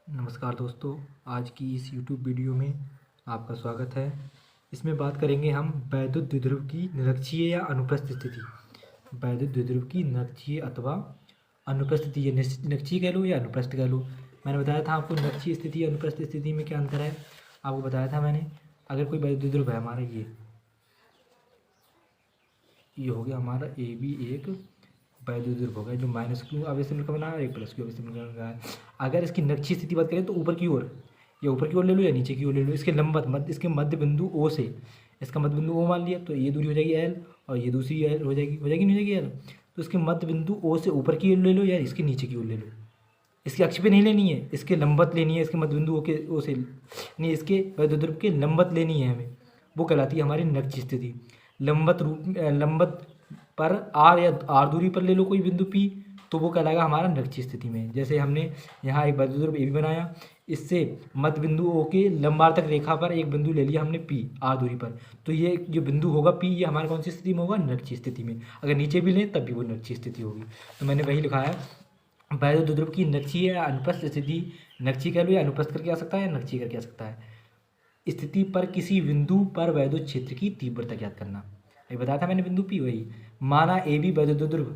नमस्कार दोस्तों, आज की इस YouTube वीडियो में आपका स्वागत है। इसमें बात करेंगे हम वैद्युत द्विध्रुव की निरक्षीय या अनुप्रस्थ स्थिति। वैद्युत द्विध्रुव की निरक्षीय अथवा अनुप्रस्थ स्थिति, निरक्षीय कह लो या अनुप्रस्थ कह लो। मैंने बताया था आपको निरक्षीय स्थिति या अनुप्रस्थ स्थिति में क्या अंतर है, आपको बताया था मैंने। अगर कोई वैद्युत द्विध्रुव है हमारा, ये हो गया हमारा ए बी एक वैद्युत द्विध्रुव हो गया, जो माइनस क्यू आवेश से मिलकर बना है, एक प्लस क्यू आवेश से मिलकर बना है। अगर इसकी नक्षीय स्थिति बात करें तो ऊपर की ओर, या ऊपर की ओर ले लो या नीचे की ओर ले लो, इसके लंबवत इसके मध्य बिंदु ओ से, इसका मध्य बिंदु ओ मान लिया तो ये दूरी हो जाएगी एल, और ये दूसरी एल हो जाएगी, नहीं हो जाएगी एल। तो इसके मध्य बिंदु ओ से ऊपर की ओर ले लो या इसके नीचे की ओर ले लो। इसकी अक्ष पे नहीं लेनी है, इसके लंबवत लेनी है, इसके मध्य बिंदु ओ से नहीं, इसके वैद्युत ध्रुव के लंबवत लेनी है हमें। वो कहलाती है हमारी नक्षीय स्थिति। लंबवत पर आर या आर दूरी पर ले लो कोई बिंदु पी, तो वो कहलाएगा हमारा नक्षीय स्थिति में। जैसे हमने यहाँ एक वैद्युत ध्रुव ए बी बनाया, इससे मध्य बिंदु ओ के लंबार्धक रेखा पर एक बिंदु ले लिया हमने पी आर दूरी पर, तो ये जो बिंदु होगा पी, ये हमारे कौन सी स्थिति में होगा, नक्षीय स्थिति में। अगर नीचे भी लें तब भी वो नक्षीय स्थिति होगी। तो मैंने वही लिखा है, वैद्युत द्विध्रुव की नक्षीय या अनुप्रस्थ स्थिति, नक्षीय कह लो या अनुप्रस्थ करके आ सकता है, नक्षीय करके आ सकता है। स्थिति पर किसी बिंदु पर वैद्युत क्षेत्र की तीव्रता ज्ञात करना। ये बताया था मैंने बिंदु पी, वही माना ए बी वैद्युत द्विध्रुव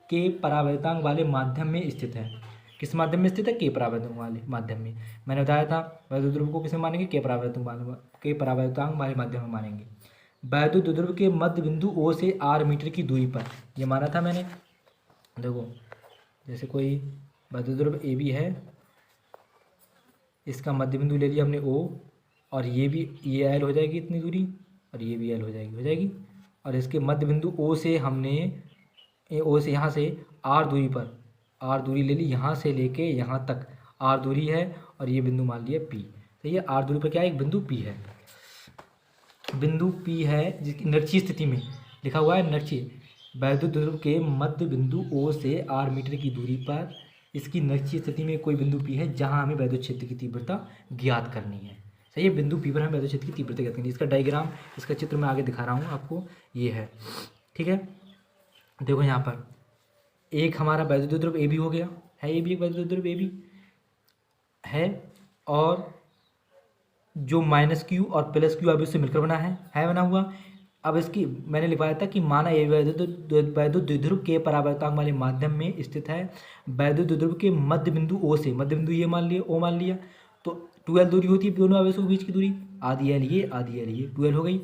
के परावर्तांक वाले माध्यम में स्थित है। किस माध्यम में स्थित है, के परावर्तांक वाले माध्यम में। मैंने बताया था वैद्युत द्विध्रुव को किसमें मानेंगे, के परावर्तांक वाले माध्यम में मानेंगे। वैद्युत द्विध्रुव के मध्य बिंदु ओ से आर मीटर की दूरी पर, ये माना था मैंने। देखो, जैसे कोई वैद्युत ध्रुव ए बी है, इसका मध्य बिंदु ले लिया हमने ओ, और ये एल हो जाएगी इतनी दूरी, और ये भी एल हो जाएगी। और इसके मध्य बिंदु ओ से हमने ओ से यहाँ से आर दूरी पर, आर दूरी ले ली, यहाँ से लेके यहाँ तक आर दूरी है, और ये बिंदु मान लिया पी। तो ये आर दूरी पर क्या है, एक बिंदु पी है। बिंदु पी है जिसकी नक्षीय स्थिति में लिखा हुआ है, नक्षीय वैद्युत ध्रुव के मध्य बिंदु ओ से आर मीटर की दूरी पर इसकी नक्षीय स्थिति में कोई बिंदु पी है, जहां हमें वैद्युत क्षेत्र की तीव्रता ज्ञात करनी है। सही है, बिंदु पी पर हमें वैद्युत क्षेत्र की तीव्रता ज्ञात करनी है। इसका डायग्राम, इसका चित्र मैं आगे दिखा रहा हूँ आपको, ये है। ठीक है, देखो यहाँ पर एक हमारा वैद्युत ध्रुव ए बी हो गया है, ये भी एक वैद्युत ध्रुव ए बी है, और जो माइनस क्यू और प्लस क्यू आवेश से मिलकर बना है बना हुआ। अब इसकी मैंने लिखवाया था कि माना ये वैद्युत द्विध्रुव के परावर्तांक वाले माध्यम में स्थित है। वैद्युत द्विध्रुव के मध्य बिंदु ओ से, मध्य बिंदु ये मान लिया, ओ मान लिया, तो 2l दूरी होती है दोनों आवेशों के बीच की दूरी, आधी एल ये, आधी एल ये, 2l हो गई।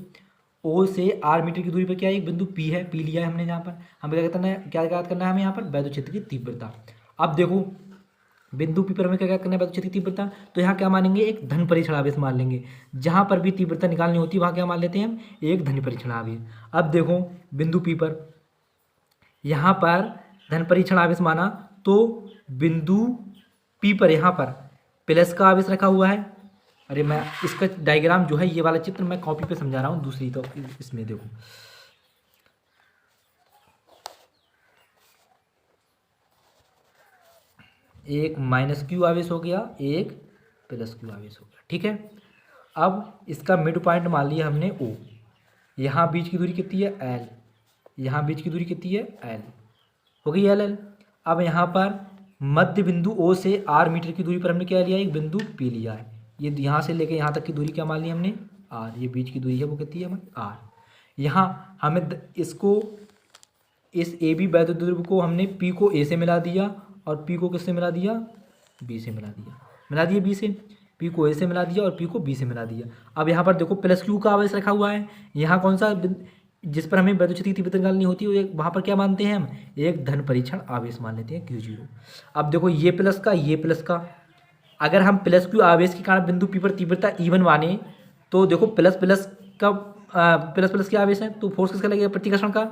ओ से आर मीटर की दूरी पर क्या है, एक बिंदु पी है, पी लिया है हमने। यहाँ पर हमें क्या करना है, क्या याद करना है हमें यहाँ पर, वैद्युत क्षेत्र की तीव्रता। अब देखो बिंदु पी पर हमें क्या करना है, वैद्युत क्षेत्र की तीव्रता। तो यहाँ क्या मानेंगे, एक धन परीक्षण आवेश मान लेंगे। जहाँ पर भी तीव्रता निकालनी होती है वहाँ क्या मान लेते हैं हम, एक धन परीक्षण आवेश। अब देखो बिंदु पी पर, यहाँ पर धन परीक्षण आवेश माना, तो बिंदु पी पर यहाँ पर प्लस का आवेश रखा हुआ है। अरे मैं इसका डायग्राम जो है, ये वाला चित्र मैं कॉपी पे समझा रहा हूँ दूसरी, तो इसमें देखो एक माइनस क्यू आवेश हो गया, एक प्लस क्यू आवेश हो गया। ठीक है, अब इसका मिड पॉइंट मान लिया हमने ओ, यहाँ बीच की दूरी कितनी है एल, यहाँ बीच की दूरी कितनी है एल, हो गई एल। अब यहाँ पर मध्य बिंदु ओ से आर मीटर की दूरी पर हमने क्या लिया, एक बिंदु पी लिया है। ये यहाँ से लेके यहाँ तक की दूरी क्या मान ली हमने, आर। ये बीच की दूरी है वो कितनी है हमारी, आर। यहाँ हमें इसको, इस ए बी वैद्युत ध्रुव को हमने पी को ए से मिला दिया, और पी को किससे मिला दिया, बी से मिला दिया बी से, पी को ए से मिला दिया और पी को बी से मिला दिया। अब यहाँ पर देखो प्लस क्यू का आवेश रखा हुआ है। यहाँ कौन सा जिस पर हमें वैद्युत क्षेत्र की तीव्रता निकालनी होती है, वहाँ पर क्या मानते हैं हम, एक धन परीक्षण आवेश मान लेते हैं Q0। अब देखो ये प्लस का, ये प्लस का, अगर हम प्लस क्यू आवेश के कारण बिंदु पी पर तीव्रता E1 माने, तो देखो प्लस प्लस का प्लस प्लस के आवेश है, तो फोर्स किसका लगेगा, प्रतिकर्षण का।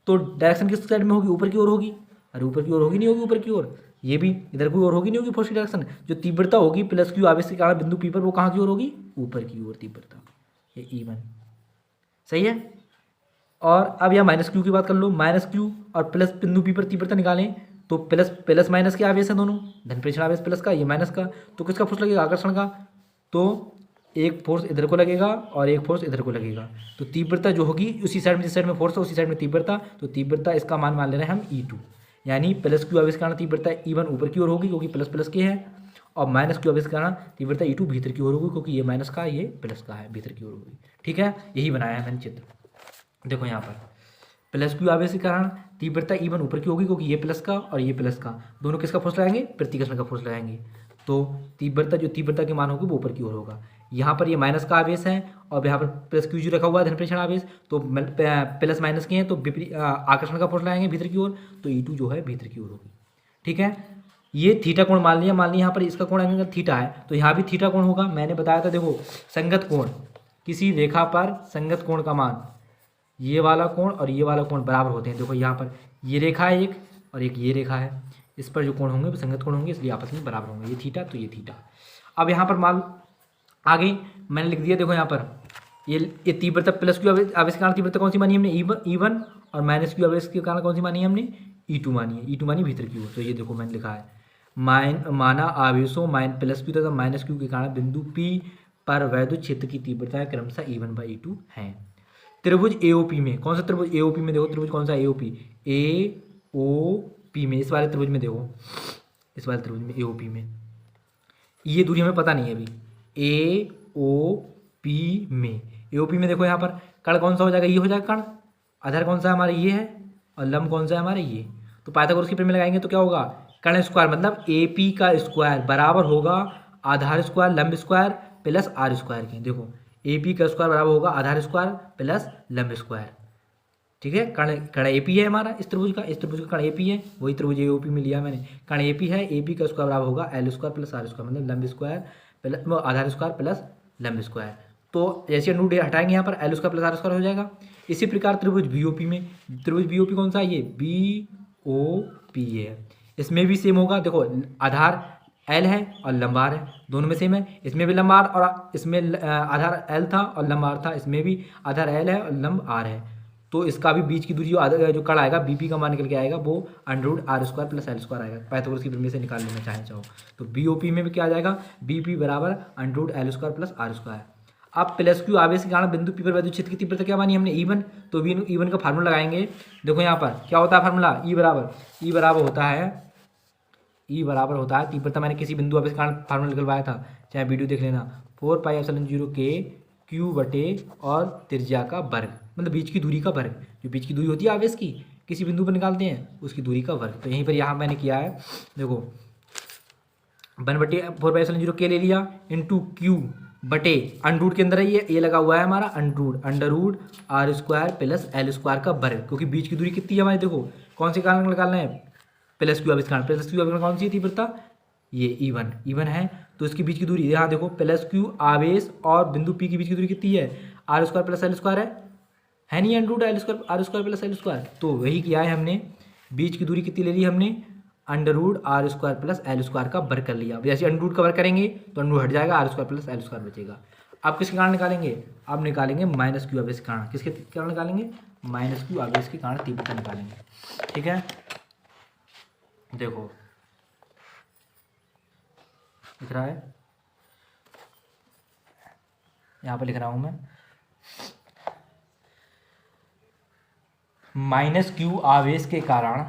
तो डायरेक्शन किस साइड में होगी, ऊपर की ओर होगी। अरे ऊपर की ओर होगी, नहीं होगी ऊपर की ओर, ये भी इधर की ओर होगी, नहीं होगी फोर्स की डायरेक्शन। जो तीव्रता होगी प्लस क्यू आवेश के कारण बिंदु पी पर, वो कहाँ की ओर होगी, ऊपर की ओर तीव्रता, ये E1। सही है। और अब यहाँ माइनस क्यू की बात कर लो, माइनस क्यू और प्लस बिंदु पी पर तीव्रता निकालें, तो प्लस प्लस माइनस के आवेश है दोनों, धन प्रेषण आवेश प्लस का, ये माइनस का, तो किसका फोर्स लगेगा, आकर्षण का। तो एक फोर्स इधर को लगेगा और एक फोर्स इधर को लगेगा, तो तीव्रता जो होगी उसी साइड में, जिस साइड में फोर्स है उसी साइड में तीव्रता। तो तीव्रता इसका मान ले रहे हैं हम E2, यानी प्लस क्यू आवेश के कारण तीव्रता E1 ऊपर की ओर होगी, क्योंकि प्लस प्लस के है, और माइनस क्यू आवेश के कारण तीव्रता E2 भीतर की ओर होगी, क्योंकि ये माइनस का ये प्लस का है, भीतर की ओर होगी। ठीक है, यही बनाया है मैंने चित्र। देखो यहाँ पर प्लस क्यू आवेश के कारण तीव्रता E1 ऊपर की होगी, क्योंकि ये प्लस का और ये प्लस का दोनों किसका फोर्स लगाएंगे, प्रतिकर्षण का फोर्स लगाएंगे। तो तीव्रता के मान होगी वो ऊपर की ओर होगा। यहाँ पर ये माइनस का आवेश है और यहाँ पर प्लस क्यू जी रखा हुआ है धन प्रेषण आवेश, तो प्लस माइनस के हैं तो विपरीत आकर्षण का फोर्स लगाएंगे भीतर की ओर, तो E2 जो है भीतर की ओर होगी। ठीक है, ये थीटा कोण मान लिया यहाँ पर इसका कोण अगर थीटा है तो यहाँ भी थीटा कोण होगा। मैंने बताया था, देखो संगत कोण, किसी रेखा पर संगत कोण का मान, ये वाला कोण और ये वाला कोण बराबर होते हैं। देखो यहाँ पर ये रेखा है एक और एक ये रेखा है, इस पर जो कोण होंगे वो संगत कोण होंगे, इसलिए आपस में बराबर होंगे। ये थीटा तो ये थीटा। अब यहाँ पर मान आगे मैंने लिख दिया, देखो यहाँ पर ये तीव्रता प्लस क्यू आवेश के कारण तीव्रता कौन सी मानी हमने, E1, और माइनस क्यू आवेश के कारण कौन सी मानी हमने, E2 मानी है। E2 मानी भीतर की ओर। तो ये देखो मैंने लिखा है माना आवेशों प्लस क्यू तथा माइनस क्यू के कारण बिंदु P पर वैद्युत क्षेत्र की तीव्रता क्रमशः E1/E2 है। त्रिभुज AOP में, कौन सा त्रिभुज AOP में, देखो त्रिभुज कौन सा AOP में, इस वाले त्रिभुज में देखो, इस वाले त्रिभुज में AOP में ये दूरी हमें पता नहीं है अभी। AOP में देखो यहाँ पर कण कौन सा हो जाएगा, ये हो जाएगा कण, आधार कौन सा हमारा ये है और लंब कौन सा है हमारा ये। तो पाइथागोरस के प्रमेय लगाएंगे तो क्या होगा, कण स्क्वायर मतलब AP का स्क्वायर बराबर होगा आधार स्क्वायर लंब स्क्वायर प्लस R स्क्वायर के। देखो AP का स्क्वायर बराबर होगा आधार स्क्वायर प्लस लंब स्क्वायर। ठीक है, कण AP है हमारा इस त्रिभुज का कण AP है, वही त्रिभुज AOP में लिया मैंने। कण AP है, AP का स्क्वायर बराबर होगा L square plus R square, मतलब लंब स्क्वायर प्लस आधार स्क्वायर प्लस लंब स्क्वायर। तो जैसे अंडू हटाएंगे यहाँ पर L square plus R square हो जाएगा। इसी प्रकार त्रिभुज BOP में, त्रिभुज BOP कौन सा है, ये BOP है, इसमें भी सेम होगा। देखो आधार L है और लंब R है, दोनों में सेम है। इसमें भी लंब R और इसमें आधार L था और लंब R था, इसमें भी आधार L है और लंब R है। तो इसका भी बीच की दूरी जो कण आएगा BP का मान निकल के आएगा वो √R square plus L square आएगा। पाइथागोरस की प्रमेय से निकाल लेना चाहो तो BOP में भी क्या आ जाएगा, BP बराबर √L square plus R square. अब प्लस क्यू आवेश के कारण बिंदु P पर वैद्युत क्षेत्र की तीव्रता क्या मानी हमने, E1। तो E1 का फार्मूला लगाएंगे। देखो यहाँ पर क्या होता है फार्मूला, E बराबर होता है तीव्रता, मैंने किसी बिंदु आवेश के कारण फार्मूला निकलवाया था, चाहे वीडियो देख लेना, 4πε0 K Q बटे और त्रिज्या का वर्ग, मतलब बीच की दूरी का वर्ग। जो बीच की दूरी होती है आवेश की, किसी बिंदु पर निकालते हैं उसकी दूरी का वर्ग। तो यहीं पर यहाँ मैंने किया है, देखो 1/4πε0 K ले लिया इंटू Q बटे अंडरूट के अंदर है ये लगा हुआ है हमारा under root R square plus L square का वर्ग, क्योंकि बीच की दूरी कितनी है हमारी, देखो कौन से कारण निकालना है, प्लस क्यू आवेश कारण। प्लस क्यू आवेश कौन सी तीव्रता, ये E1 है, तो इसकी बीच की दूरी यहाँ देखो प्लस क्यू आवेश और बिंदु P की बीच की दूरी कितनी है, R square plus L square है नहीं, under root R square plus L square. तो वही किया है हमने, बीच की दूरी कितनी ले ली हमने, under root R square plus L square का वर्ग कर लिया। जैसे अंडर रूट का वर्ग करेंगे तो अंडर हट जाएगा, R square plus L square बचेगा। अब किसके कारण निकालेंगे, अब निकालेंगे माइनस क्यू आवेश के कारण। किसके कारण निकालेंगे, माइनस क्यू आवेश के कारण तीव्रता निकालेंगे। ठीक है, देखो लिख रहा है, यहाँ पर लिख रहा हूँ मैं, माइनस क्यू आवेश के कारण,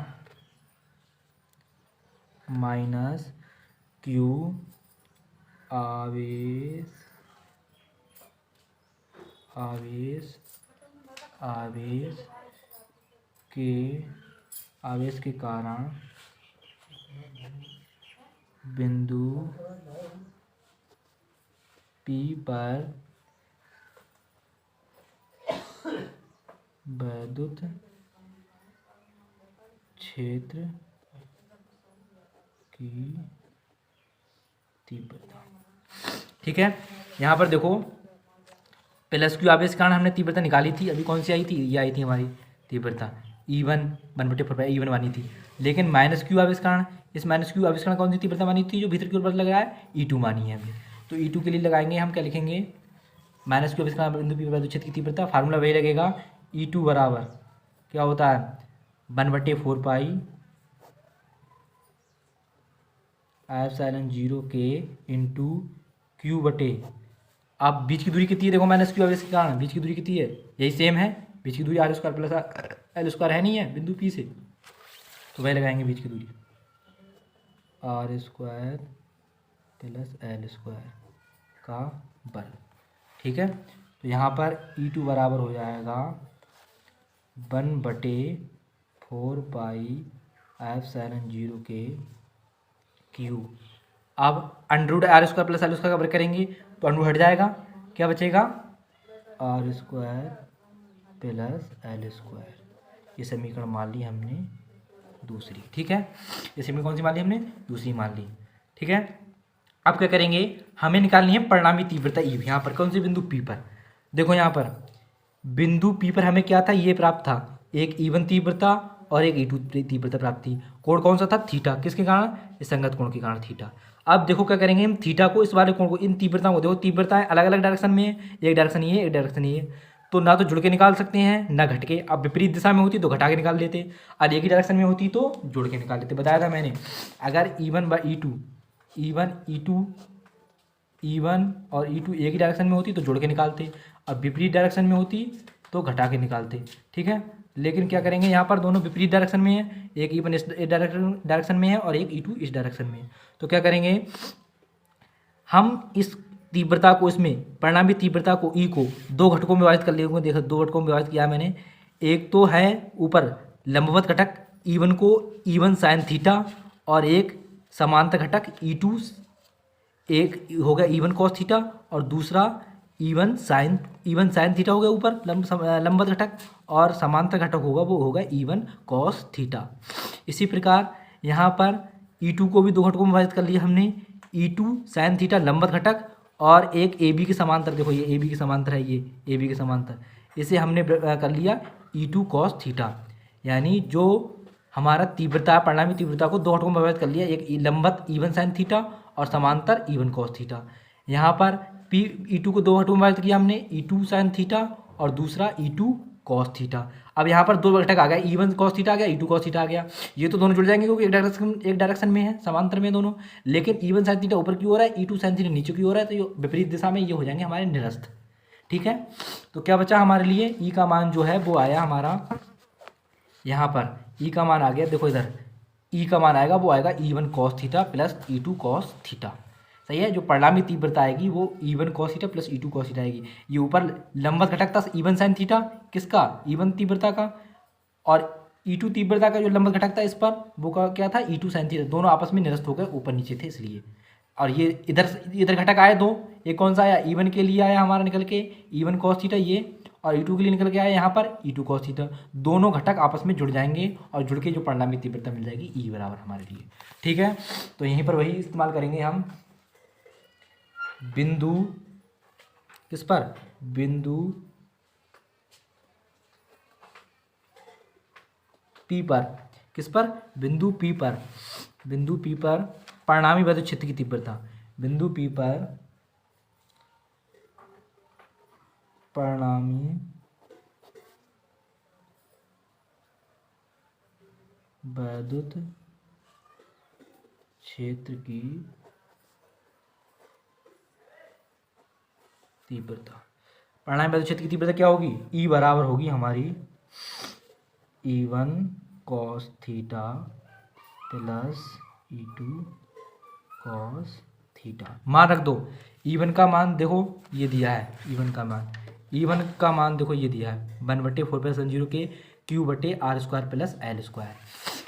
माइनस क्यू आवेश के कारण बिंदु P पर वैद्युत क्षेत्र की तीव्रता। ठीक है, यहाँ पर देखो प्लस क्यू आवेश के कारण हमने तीव्रता निकाली थी, अभी कौन सी आई थी, ये आई थी हमारी तीव्रता E1 1/4 मानी थी। लेकिन माइनस क्यू आवेश कारण, इस माइनस क्यू आवेश कारण कौन सी तीव्रता मानी थी, जो भीतर की ओर लग रहा है, E2 मानी है हमने। तो E2 के लिए लगाएंगे हम, क्या लिखेंगे, माइनस क्यू आवेश कारण बिंदु P पर वैद्युत क्षेत्र की तीव्रता, फार्मूला वही लगेगा, E2 बराबर क्या होता है 1/4πε0 K इंटू Q बटे, अब बीच की दूरी कितनी है, देखो माइनस क्यू आवेश के कारण बीच की दूरी कितनी है, यही सेम है, बीच की दूरी R square plus L square है नहीं है बिंदु P से, तो वही लगाएंगे बीच की दूरी R square plus L square का वर्ग। ठीक है, तो यहाँ पर E2 बराबर हो जाएगा 1/4 पाई के क्यूब। अब under R square plus L square का वर्ग करेंगे तो अंडर हट जाएगा, क्या बचेगा R square plus L square. ये समीकरण मान ली हमने दूसरी। ठीक है, ये समीकरण कौन सी मान ली हमने, दूसरी मान ली। ठीक है, अब क्या करेंगे, हमें निकालनी है परिणामी तीव्रता ई। यहाँ पर कौन से बिंदु पी पर, देखो यहाँ पर बिंदु पी पर हमें क्या था, ये प्राप्त था, एक E1 तीव्रता और एक E2 तीव्रता प्राप्त थी। कोण कौन सा था, थीटा, किसके कारण, इस संगत कोण के कारण थीटा। अब देखो क्या करेंगे हम, थीटा को, इस वाले कोण को, इन तीव्रताओं को, देखो तीव्रताएं अलग अलग डायरेक्शन में है, एक डायरेक्शन ये है, एक डायरेक्शन ये है, तो ना तो जुड़ के निकाल सकते हैं ना घट के। अब विपरीत दिशा में होती तो घटा के निकाल लेते, और एक ही डायरेक्शन में होती तो जोड़ के निकाल लेते। बताया था मैंने, अगर E1 और E2 एक ही डायरेक्शन में होती तो जोड़ के निकालते, अब विपरीत डायरेक्शन में होती तो घटा के निकालते। ठीक है, लेकिन क्या करेंगे, यहाँ पर दोनों विपरीत डायरेक्शन में है, एक E1 इस डायरेक्शन में है और एक E2 इस डायरेक्शन में है। तो क्या करेंगे, हम इस तीव्रता को, इसमें परिणामी तीव्रता को E को दो घटकों में विभाजित कर लेंगे। देखो दो घटकों में विभाजित किया मैंने, एक तो है ऊपर लंबवत घटक E1 को E1 साइन थीटा, और एक समांतर घटक E2, एक हो गया E1 कॉस थीटा और दूसरा E1 साइन थीटा हो गया ऊपर लंबवत घटक, और समांतर घटक होगा वो होगा E1 कॉस थीटा। इसी प्रकार यहाँ पर E2 को भी दो घटकों में विभाजित कर लिया हमने, E2 साइन थीटा लंबवत घटक और एक AB के समांतर, देखो ये AB के समांतर है, ये AB के समांतर, इसे हमने कर लिया E2 कॉस थीटा। यानी जो हमारा तीव्रता, परिणामी तीव्रता को दो घटकों में विभाजित कर लिया, एक लंबवत E1 साइन थीटा और समांतर E1 कॉस थीटा। यहाँ पर E2 को दो घटकों में विभाजित किया हमने, E2 साइन थीटा और दूसरा E2 कॉस थीटा। अब यहाँ पर दो घटक आ गया, E1 कॉस थीटा आ गया, E2 कॉस थीटा आ गया, ये तो दोनों जुड़ जाएंगे क्योंकि एक डायरेक्शन में है, समांतर में दोनों। लेकिन E1 साइन थीटा ऊपर की ओर है, E2 साइन थीटा नीचे की ओर है, तो ये विपरीत दिशा में ये हो जाएंगे हमारे निरस्त। ठीक है, तो क्या बचा हमारे लिए, E का मान जो है वो आया हमारा, यहाँ पर E का मान आ गया, देखो इधर E का मान आएगा, वो आएगा E1 cos theta plus E2 cos theta. सही है, जो परिणामी तीव्रता आएगी वो E1 cos theta plus E2 cos theta आएगी। ये ऊपर लंबवत घटक था E1 साइन थीटा, किसका, E1 तीव्रता का, और E2 तीव्रता का जो लंबवत घटक था इस पर, वो का क्या था, E2 साइन थीटा। दोनों आपस में निरस्त होकर ऊपर नीचे थे इसलिए। और ये इधर घटक आए दो, एक कौन सा आया, E1 के लिए आया हमारा निकल के E1 कॉस थीटा ये, और E2 के लिए निकल के आया यहाँ पर E2 कॉस थीटा। दोनों घटक आपस में जुड़ जाएंगे और जुड़ के जो परिणामी तीव्रता मिल जाएगी E बराबर हमारे लिए। ठीक है, तो यहीं पर वही इस्तेमाल करेंगे हम, बिंदु किस पर, बिंदु P पर, किस पर, बिंदु P पर, बिंदु P पर परिणामी वैद्युत क्षेत्र की तीव्रता, बिंदु P पर परिणामी वैद्युत क्षेत्र की तीव्रता, परिणामी वैद्युत क्षेत्र की तीव्रता क्या होगी, E बराबर होगी हमारी E1 cos theta plus E2 cos theta. मान रख दो, E1 का मान देखो ये दिया है, E1 का मान देखो ये दिया है 1/4 के क्यू बटे R square plus L square,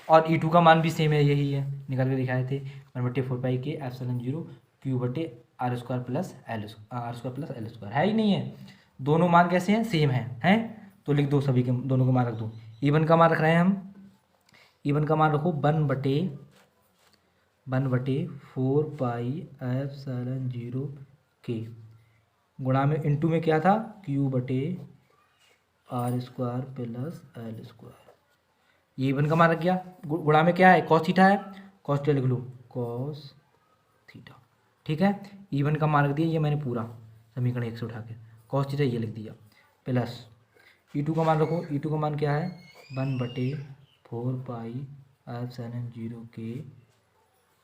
और E2 का मान भी सेम है, यही है, निकाल के दिखाए थे 1/4 के ε0 क्यू बटे R square plus L square, है ही नहीं है, दोनों मान कैसे हैं, सेम हैं, तो लिख दो सभी के, दोनों के मान रख दो। E1 का मान रख रहे हैं हम, E1 का मान रखो 1/4 पाई ε0 के गुणा में इंटू में क्या था, क्यू बटे R square plus L square. ये E1 का मान रख गया, गुणा में क्या है, कॉस थीटा है, कॉस थीटा लिख लो, कॉस थीटा। ठीक है, E1 का मान रख दिया, ये मैंने पूरा समीकरण 1 से उठा के कॉस थीटा ये लिख दिया, प्लस E2 का मान रखो, E2 का मान क्या है 1/4 पाई ε0 के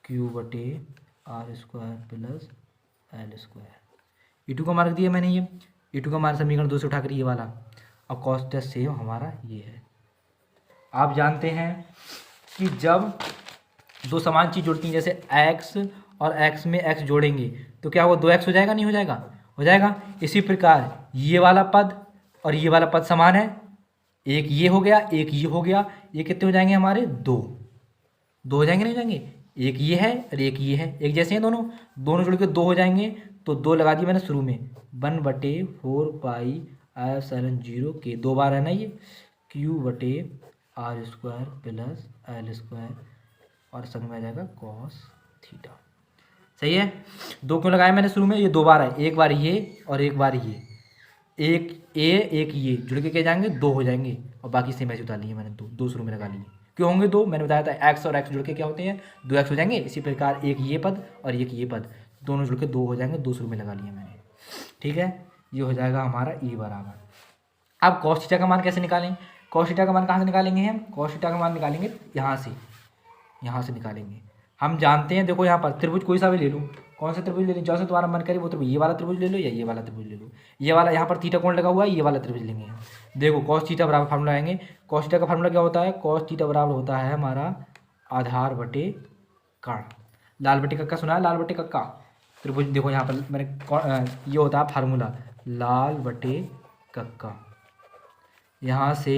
क्यू बटे R square plus L square. E2 का मान रख दिया मैंने, ये E2 का मान समीकरण 2 से उठाकर ये वाला, और कॉस थीटा सेम हमारा ये है। आप जानते हैं कि जब दो समान चीज़ जुड़ती हैं, जैसे x और x में x जोड़ेंगे तो क्या होगा, 2x हो जाएगा, नहीं हो जाएगा, हो जाएगा। इसी प्रकार ये वाला पद और ये वाला पद समान है, एक ये हो गया, एक ये हो गया, ये कितने हो जाएंगे हमारे, 2 हो जाएंगे, नहीं हो जाएंगे, एक ये है और एक ये है, एक जैसे हैं दोनों, दोनों जुड़ के 2 हो जाएंगे। तो 2 लगा दिए मैंने शुरू में, 1/4πr/0 के 2 बार है ना ये, Q/r² प्लस L² और संग में आ जाएगा cos थीटा। सही है। 2 क्यों लगाया मैंने शुरू में, ये 2 बार है, एक बार ये और एक बार ये, एक एक ये जुड़ के क्या जाएंगे, 2 हो जाएंगे और बाकी सेम ऐसे उतार लिए मैंने, 2 शुरू में लगा लिए। क्यों होंगे 2, मैंने बताया था x और x जुड़ के क्या होते हैं, 2x हो जाएंगे। इसी प्रकार एक ये पद और एक ये पद दोनों जुड़ के 2 हो जाएंगे, 2 शुरू में लगा लिए मैंने। ठीक है, ये हो जाएगा हमारा e बराबर। अब cos थीटा का मान कैसे निकालें, cos थीटा का मान कहाँ से निकालेंगे हम, cos थीटा का मान निकालेंगे यहाँ से निकालेंगे। हम जानते हैं, देखो यहाँ पर त्रिभुज कोई सा भी ले लूँ, कौन सा त्रिभुज ले लूँ, जैसे तुम्हारा मन करे वो त्रिभुज, ये वाला त्रिभुज ले लो या ये वाला त्रिभुज ले लो, ये वाला यहाँ पर थीटा कोण लगा हुआ है, ये वाला त्रिभुज लेंगे। देखो cos थीटा बराबर फार्मूला आएंगे, cos थीटा का फार्मूला क्या होता है, cos थीटा बराबर होता है हमारा आधार बटे कर्ण, लाल बटे कक्का सुना है, लाल बटे कक्का त्रिभुज। देखो यहाँ पर मैंने ये होता है फार्मूला, लाल बटे कक्का, यहाँ से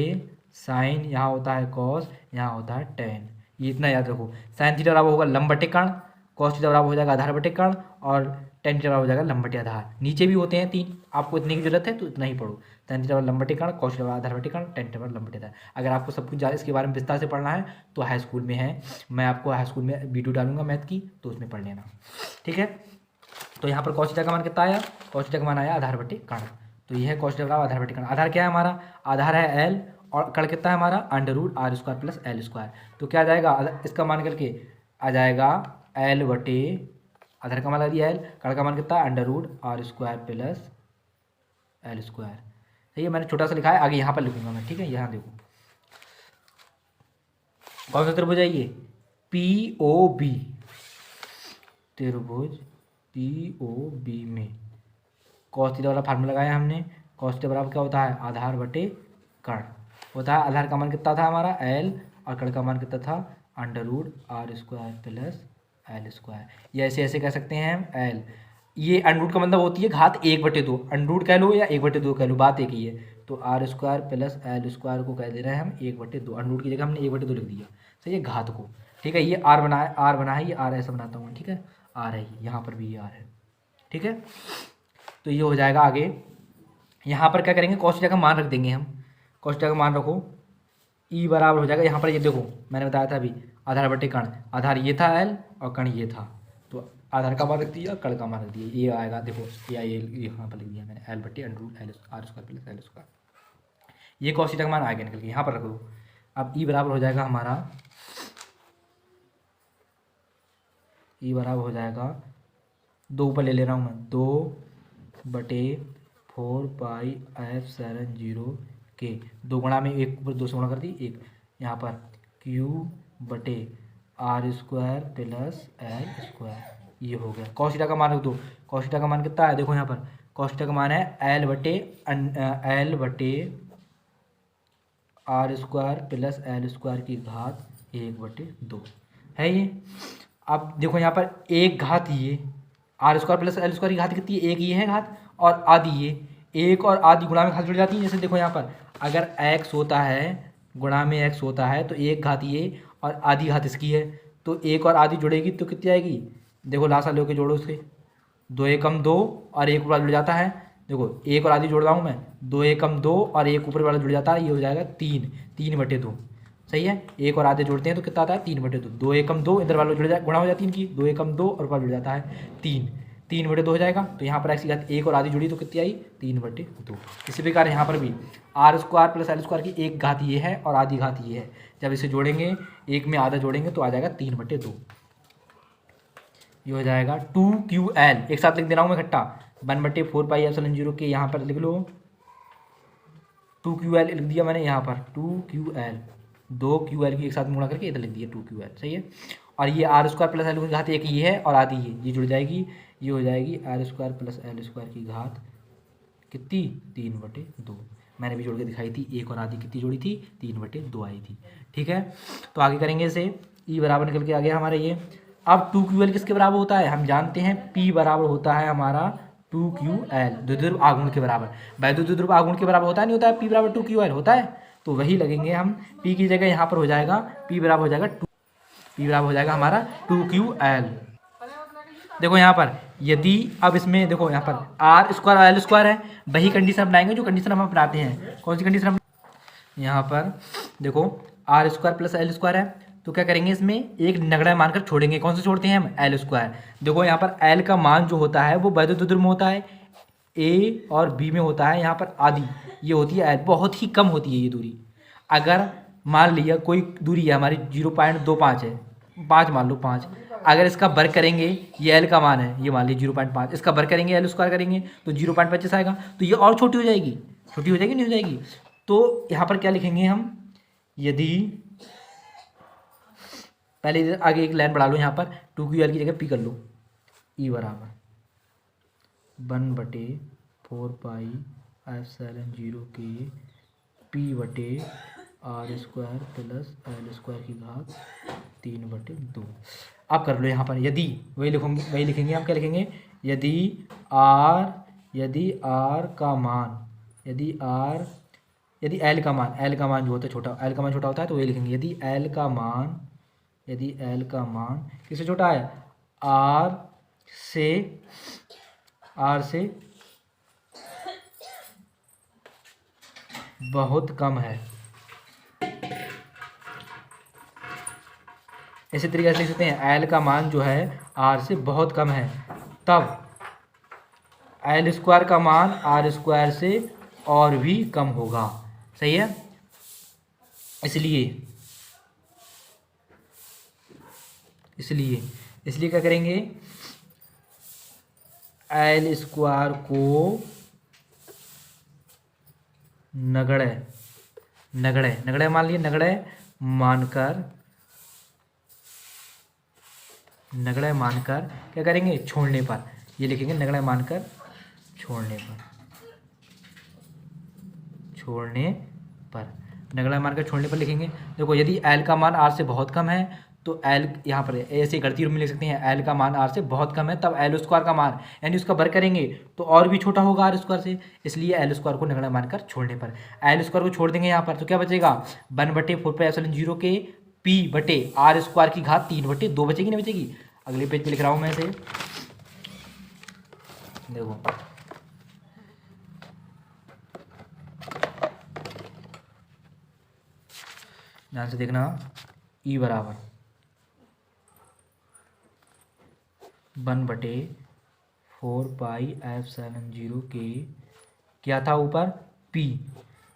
साइन, यहाँ होता है कॉस, यहाँ होता है टेन, ये इतना याद रखो। साइन थीटा बराबर होगा लंब बटे कर्ण, कॉस थीटा बराबर हो जाएगा आधार बटे कर्ण और टेन थीटा बराबर हो जाएगा लंब बटे आधार। नीचे भी होते हैं 3, आपको इतने की जरूरत है तो इतना ही पढ़ो। साइन थीटा बराबर लंब बटे कर्ण, कॉस थीटा बराबर आधार बटे कर्ण, टेन थीटा बराबर लंब बटे आधार। अगर आपको सब कुछ इसके बारे में विस्तार से पढ़ना है तो हाई स्कूल में है, मैं आपको हाई स्कूल में वीडियो डालूंगा मैथ की, तो उसमें पढ़ लेना। ठीक है, तो यहाँ पर कॉस थीटा का मान कितना आया, कॉस थीटा का मान आया आधार बटे कर्ण, तो ये है कॉस थीटा बराबर आधार बटे कर्ण। आधार क्या है हमारा, आधार है एल और कर्ण कितना है हमारा √r² प्लस L²। तो क्या आ जाएगा, इसका मान करके आ जाएगा L बटे, आधार का मान लगा दिया L, कर्ण का मान कितना √r² प्लस L²। सही है, मैंने छोटा सा लिखा है, आगे यहाँ पर लिखूंगा मैं। ठीक है, यहाँ देखो कौन सा त्रिभुज है ये, POB त्रिभुज, POB में कॉस थीटा वाला फार्मूला लगाया हमने। कॉस थीटा बराबर क्या होता है, आधार बटे कर्ण होता है। आधार का मान कितना था हमारा L और कर्ण का मान कितना था √r² प्लस L²। या ऐसे कह सकते हैं हम L, ये अंडरूट का मतलब होती है घात 1/2, अंडरूट कह लो या 1/2 कह लो, बात एक ही है। तो r² प्लस L² को कह दे रहे हैं हम 1/2, अंडरूट की जगह हमने 1/2 लिख दिया। सही है, घात को। ठीक है, ये r बना है, ये r ऐसा बनाता हूँ। ठीक है, r है, यहाँ पर भी ये r है। ठीक है, तो ये हो जाएगा। आगे यहाँ पर क्या करेंगे, cos थीटा का मान रख देंगे हम, cos थीटा का मान रखो, E बराबर हो जाएगा, यहाँ पर ये देखो मैंने बताया था अभी, आधार बटे कर्ण, आधार ये था L और कर्ण ये था, तो आधार का मान रख दिया, कर्ण का मान रख दिया, ये आएगा देखो, ये यहाँ पर लिख दिया मैंने L बटे √r² प्लस L²। ये cos थीटा का मान आएगा निकल के, यहाँ पर रख दो। अब E बराबर हो जाएगा हमारा, E बराबर हो जाएगा, 2 ऊपर ले रहा हूँ मैं, 2/4πf/0 के 2 गुणा में 1 ऊपर 2 से गुणा कर दी 1, यहाँ पर Q/r² प्लस L², ये हो गया। cos थीटा का मान रख दो, cos थीटा का मान कितना है, देखो यहाँ पर cos थीटा का मान है L बटे r² प्लस L² की घात 1/2 है ये। अब देखो यहाँ पर एक घात ये r² प्लस L² की घात कितनी है, एक ये है घात और आधी ये, एक और आधी गुणा में घात जुड़ जाती है। जैसे देखो यहाँ पर अगर x होता है गुणा में x होता है तो एक घात ये और आधी घात इसकी है, तो एक और आधी जुड़ेगी तो कितनी आएगी, देखो लासा लेके जोड़ो उसके, 2 एकम 2 और एक ऊपर वाला जुड़ जाता है। देखो एक और आधी जोड़ रहा हूँ मैं, 2 एकम 2 और एक ऊपर वाला जुड़ जाता है, ये हो जाएगा 3/2। सही है, एक और आधे जोड़ते हैं तो कितना आता है 3/2, 2 एकम 2 इधर वाला जुड़ जाए, गुणा हो जाती है इनकी, 2 एकम 2 और ऊपर जुड़ जाता है 3/2 हो जाएगा। तो यहाँ पर x की घात एक और आधी जुड़ी तो कितनी आई 3/2। इसी प्रकार यहाँ पर भी r² प्लस L² की एक घात ये है और आधी घात ये है, जब इसे जोड़ेंगे एक में आधा जोड़ेंगे तो आ जाएगा 3/2, ये हो जाएगा 2QL। एक साथ लिख दे रहा हूँ मैं इकट्ठा, 1/4πε0 के यहाँ पर लिख लो, 2QL लिख दिया मैंने यहाँ पर, 2QL, 2QL की एक साथ गुणा करके इधर लिख दिया 2QL। सही है, और ये r² प्लस L² की घात एक ये है और आधी ये जुड़ जाएगी, ये हो जाएगी r² प्लस L² की घात कितनी 3/2। मैंने भी जोड़ के दिखाई थी, एक और आधी कितनी जोड़ी थी 3/2 आई थी। ठीक है, तो आगे करेंगे इसे, E बराबर निकल के आ गया हमारे ये। अब 2QL किसके बराबर होता है, हम जानते हैं P बराबर होता है हमारा 2QL, द्विध्रुव आघूर्ण के बराबर। वैद्युत द्विध्रुव आघूर्ण के बराबर होता नहीं होता है, P बराबर 2QL होता है, तो वही लगेंगे हम। P की जगह यहाँ पर हो जाएगा P बराबर हो जाएगा हमारा 2QL। देखो यहाँ पर यदि अब इसमें देखो यहाँ पर आर स्क्वायर और एल स्क्वायर है, वही कंडीशन अपनाएंगे जो कंडीशन हम अपनाते हैं। कौन सी कंडीशन हम, यहाँ पर देखो R square plus L square है, तो क्या करेंगे इसमें एक नगण्य मानकर छोड़ेंगे। कौन सा छोड़ते हैं हम, एल स्क्वायर। देखो यहाँ पर एल का मान जो होता है वो वैद्युत द्विध्रुव में होता है, ए और बी में होता है यहाँ पर आदि, ये होती है एल, बहुत ही कम होती है ये दूरी। अगर मान लिया कोई दूरी है हमारी 0.25 है, 5 मान लो 5, अगर इसका वर्ग करेंगे, ये एल का मान है, ये मान लीजिए 0.5, इसका वर्ग करेंगे एल स्क्वायर करेंगे तो 0.25 आएगा, तो ये और छोटी हो जाएगी, नहीं हो जाएगी। तो यहाँ पर क्या लिखेंगे हम, यदि पहले आगे एक लाइन बढ़ा लो, यहाँ पर 2QL की जगह P कर लो, E बराबर 1/4πε0 के P/r² प्लस एल स्क्वायर की घात 3/2। अब कर लो यहाँ पर, यदि वही लिखेंगे हम, क्या लिखेंगे, यदि R का मान, यदि L का मान जो होता है छोटा, L का मान छोटा होता है, तो वही लिखेंगे यदि L का मान किससे छोटा है, R से बहुत कम है। इसी तरीके से लिख सकते हैं, L का मान जो है R से बहुत कम है, तब एल स्क्वायर का मान आर स्क्वायर से और भी कम होगा। सही है, इसलिए क्या करेंगे, एल स्क्वायर को नगण्य मान लिए, नगण्य मानकर क्या करेंगे, छोड़ने पर, ये लिखेंगे नगण्य मानकर छोड़ने पर लिखेंगे। देखो यदि एल का मान आर से बहुत कम है, तो एल यहाँ पर ऐसे गणितीय रूप में लिख सकते हैं, एल का मान आर से बहुत कम है, तब एल स्क्वायर का मान यानी उसका वर्ग करेंगे तो और भी छोटा होगा आर स्क्वायर से, इसलिए एल स्क्वायर को नगण्य मानकर छोड़ने पर, एल स्क्वायर को छोड़ देंगे यहाँ पर, तो क्या बचेगा, 1/4πε0 के P/r² की घात 3/2 बचेगी, नहीं बचेगी। अगले पेज पे लिख रहा हूँ मैं इसे, देखो ध्यान से देखना, E बराबर 1/4πε0 के क्या था ऊपर P,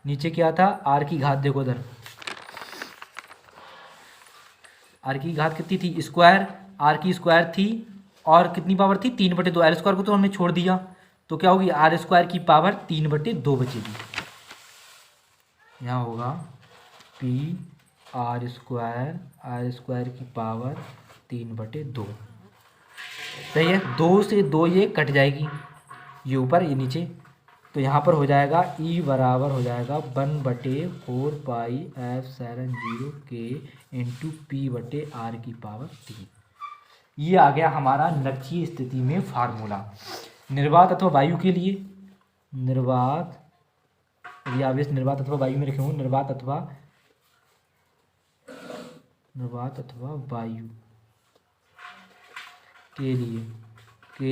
नीचे क्या था R की घात। देखो इधर R की घात कितनी थी, स्क्वायर, R की स्क्वायर थी और कितनी पावर थी 3/2, एल स्क्वायर को तो हमने छोड़ दिया, तो क्या होगी आर स्क्वायर की पावर 3/2 बचेगी। यहाँ होगा P/r² की पावर 3/2। सही है, 2 से 2 ये कट जाएगी, ये ऊपर ये नीचे, तो यहाँ पर हो जाएगा E बराबर हो जाएगा 1/4πε0 के इंटू P/r की पावर 3। ये आ गया हमारा नक्षीय स्थिति में फार्मूला। निर्वात अथवा वायु के लिए, यदि आवेश निर्वात अथवा वायु में रखे हों, निर्वात अथवा वायु के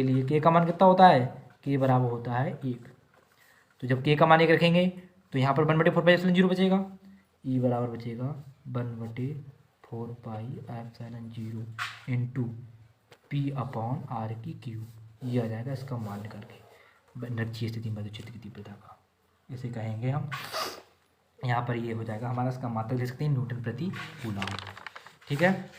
लिए K का मान कितना होता है, K बराबर होता है 1। तो जब K का मान 1 रखेंगे तो यहाँ पर 1/4πε0 बचेगा, E बराबर बचेगा 1/4πε0 इंटू P/r की Q। ये आ जाएगा इसका मान करके नक्षीय स्थिति में क्षेत्र की तीव्रता का, इसे कहेंगे हम। यहाँ पर ये हो जाएगा हमारा, इसका मात्रक लिख सकते हैं न्यूटन प्रति कूलम। ठीक है,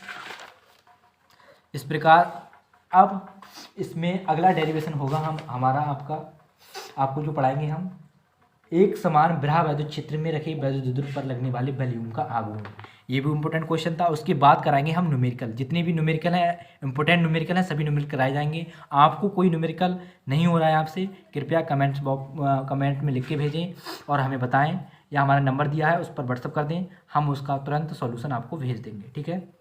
इस प्रकार अब इसमें अगला डेरिवेशन होगा हमारा आपको जो पढ़ाएंगे हम, एक समान बृहद वैद्युत क्षेत्र में रखे वैद्युत द्विध्रुव पर लगने वाले वॉल्यूम का आघूर्ण। ये भी इम्पोर्टेंट क्वेश्चन था। उसके बाद कराएंगे हम न्यूमेरिकल, जितने भी न्यूमेरिकल हैं, इंपॉर्टेंट न्यूमेरिकल हैं, सभी न्यूमेरिकल कराए जाएंगे। आपको कोई न्यूमेरिकल नहीं हो रहा है आपसे, कृपया कमेंट में लिख के भेजें और हमें बताएं, या हमारा नंबर दिया है उस पर व्हाट्सअप कर दें, हम उसका तुरंत सॉल्यूशन आपको भेज देंगे। ठीक है।